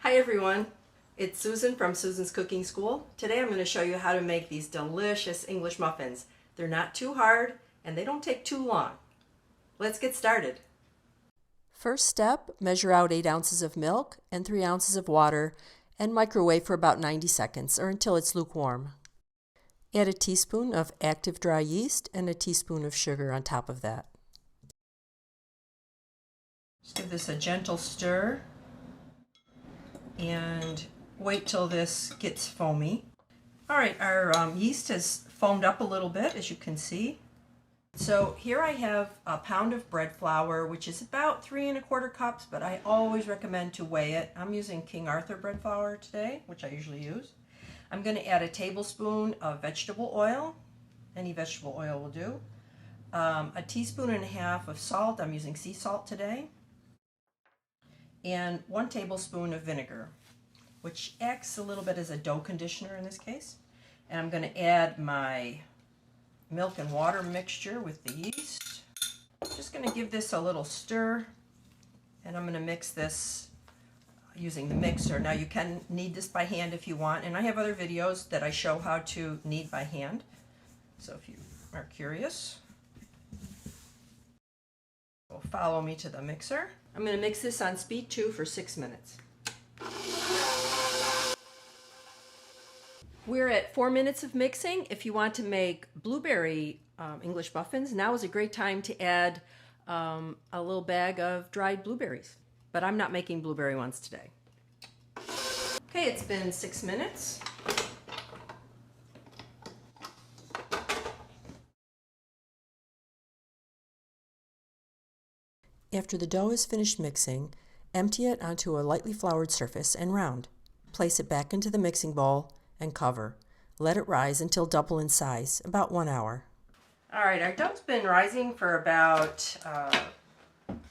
Hi everyone, it's Susan from Susan's Cooking School. Today I'm going to show you how to make these delicious English muffins. They're not too hard and they don't take too long. Let's get started. First step, measure out 8 ounces of milk and 3 ounces of water and microwave for about 90 seconds or until it's lukewarm. Add a teaspoon of active dry yeast and a teaspoon of sugar on top of that. Just give this a gentle stir and wait till this gets foamy. Alright, our yeast has foamed up a little bit, as you can see. So here I have a pound of bread flour, which is about 3 1/4 cups, but I always recommend to weigh it. I'm using King Arthur bread flour today, which I usually use. I'm going to add a tablespoon of vegetable oil. Any vegetable oil will do. A teaspoon and a half of salt. I'm using sea salt today. And 1 tablespoon of vinegar, which acts a little bit as a dough conditioner in this case. And I'm going to add my milk and water mixture with the yeast. Just going to give this a little stir, and I'm going to mix this using the mixer. Now you can knead this by hand if you want, and I have other videos that I show how to knead by hand. So if you are curious, follow me to the mixer. I'm going to mix this on speed 2 for 6 minutes. We're at 4 minutes of mixing. If you want to make blueberry English muffins, now is a great time to add a little bag of dried blueberries. But I'm not making blueberry ones today. Okay, it's been 6 minutes. After the dough is finished mixing, empty it onto a lightly floured surface and round. Place it back into the mixing bowl and cover. Let it rise until double in size, about 1 hour. Alright, our dough's been rising for about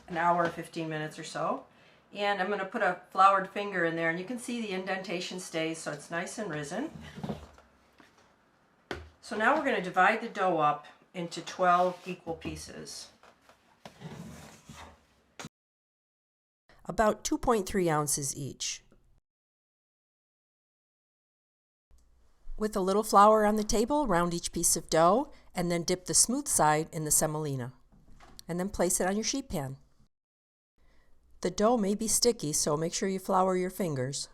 an hour, 15 minutes or so. And I'm going to put a floured finger in there, and you can see the indentation stays, so it's nice and risen. So now we're going to divide the dough up into 12 equal pieces. About 2.3 ounces each. With a little flour on the table, round each piece of dough, and then dip the smooth side in the semolina. And then place it on your sheet pan. The dough may be sticky, so make sure you flour your fingers.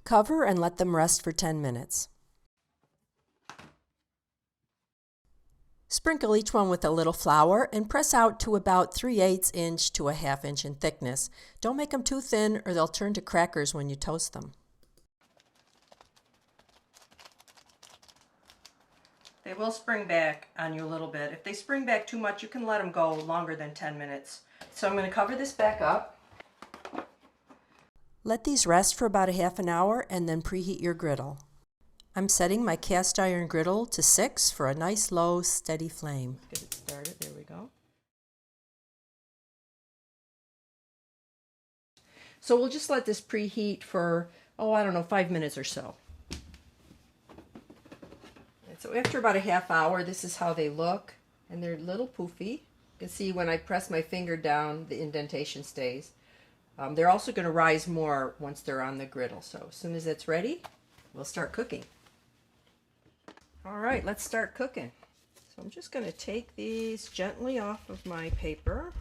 Cover and let them rest for 10 minutes. Sprinkle each one with a little flour and press out to about 3/8 inch to a 1/2 inch in thickness. Don't make them too thin or they'll turn to crackers when you toast them. They will spring back on you a little bit. If they spring back too much, you can let them go longer than 10 minutes. So I'm going to cover this back up. Let these rest for about a 1/2 hour and then preheat your griddle. I'm setting my cast iron griddle to 6 for a nice low, steady flame. Get it started, there we go. So we'll just let this preheat for, 5 minutes or so. And so after about a 1/2 hour, this is how they look, and they're a little poofy. You can see when I press my finger down, the indentation stays. They're also going to rise more once they're on the griddle. So as soon as it's ready, we'll start cooking. Alright, let's start cooking. So I'm just going to take these gently off of my paper.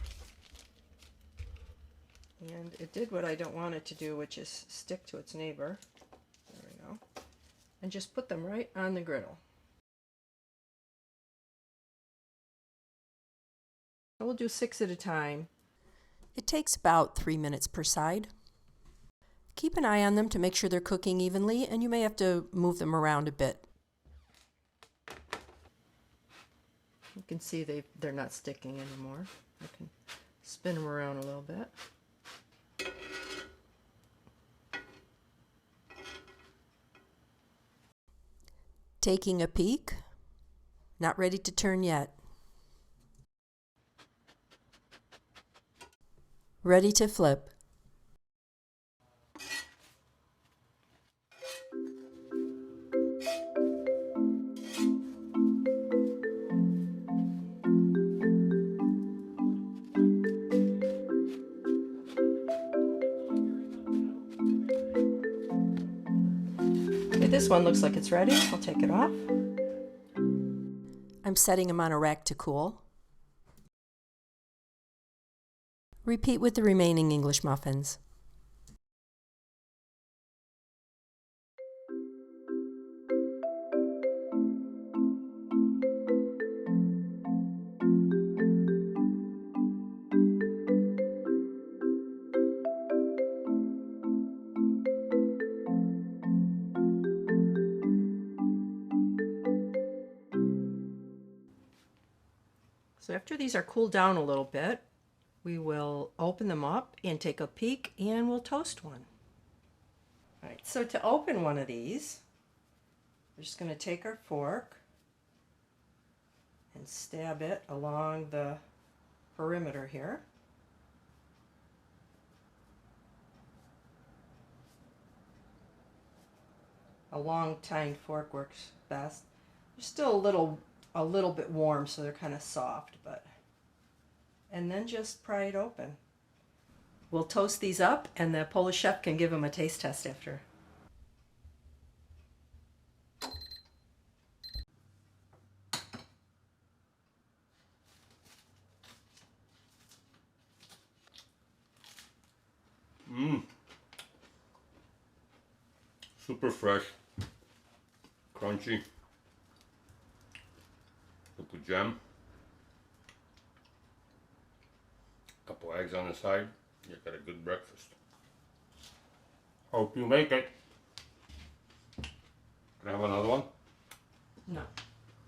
And it did what I don't want it to do, which is stick to its neighbor. There we go. And just put them right on the griddle. So we'll do 6 at a time. It takes about 3 minutes per side. Keep an eye on them to make sure they're cooking evenly, and you may have to move them around a bit. You can see they're not sticking anymore. I can spin them around a little bit. Taking a peek. Not ready to turn yet. Ready to flip. this one looks like it's ready. I'll take it off. I'm setting them on a rack to cool. Repeat with the remaining English muffins. So after these are cooled down a little bit, we will open them up and take a peek, and we'll toast one. All right, so to open one of these, we're just going to take our fork and stab it along the perimeter here. A long tined fork works best. They're still a little bit warm, so they're kind of soft, but and then just pry it open. We'll toast these up, and the Polish chef can give them a taste test after. Super fresh, crunchy, with the jam, couple eggs on the side. You got a good breakfast. Hope you make it. Can I have another one? No.